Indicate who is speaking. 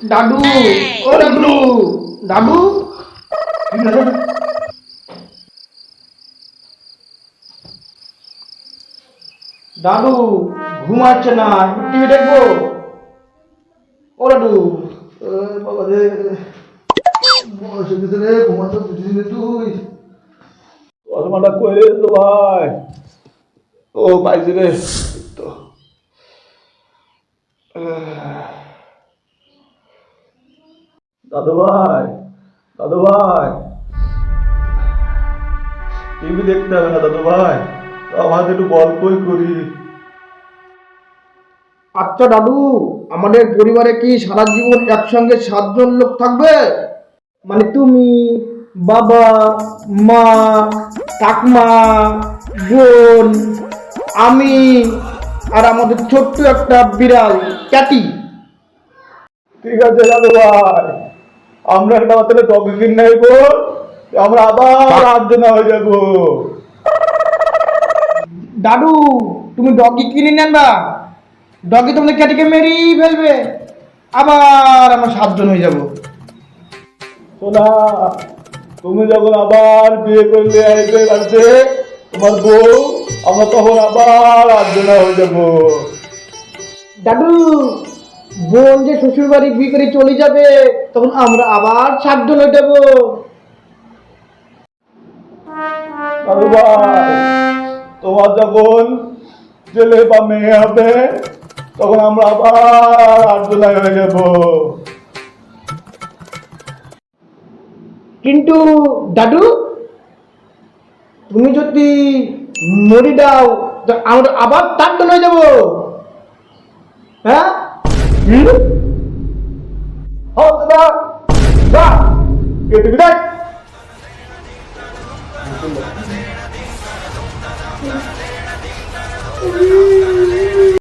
Speaker 1: দাদু, ও দাদু, দাদু, দাদু ঘুমাচ্ছে না, টিভি দেখবো। ও দাদু, বাবা রে, বয়স হয়ে গেছে রে, ঘুমাতে বুঝিস না তুই। চশমাটা কই তো ভাই? ও পাইছি রে, তো দাদু ভাই, দাদু ভাই, টিভি দেখতে হবে না দাদু ভাই, আমার একটু গল্পই করি। আচ্ছা দাদু, আমাদের পরিবারে কি সারা জীবন একসঙ্গে 7 জন লোক থাকবে? মানে তুমি, বাবা, মা, কাকমা, বোন, আমি, আর আমাদের ছোট্ট একটা বিড়াল ক্যাটি। ঠিক আছে দাদু ভাই, আমরা একটা তাহলে ডগি কিনে নেব, আমরা আবার 8 জন হয়ে যাব। দাদু, তুমি ডগি কিনে নেন না, ডগি তোমাদের ক্যাটিকে মেরেই ফেলবে, আবার আমরা 7 জন হয়ে যাব। সোনা, তুমি যখন আবার বিয়ে করলে আসবে বাড়িতে তোমার বউ, আমরা তখন আবার 8 জন হয়ে যাব। দাদু, বোন যে শ্বশুর বাড়ি বিয়ে করে চলে যাবে, তখন আমরা আবার 7 জন হয়ে যাব। দাদু ভাই, তোমার যখন ছেলে বা মেয়ে হবে, তখন আমরা আবার 8 জন হয়ে যাব। কিন্তু দাদু, তুমি যদি মরি দাও, তো আমরা আবার 4 জন হয়ে যাব। হ্যাঁ, দাদা, যা কেটে বিদায়।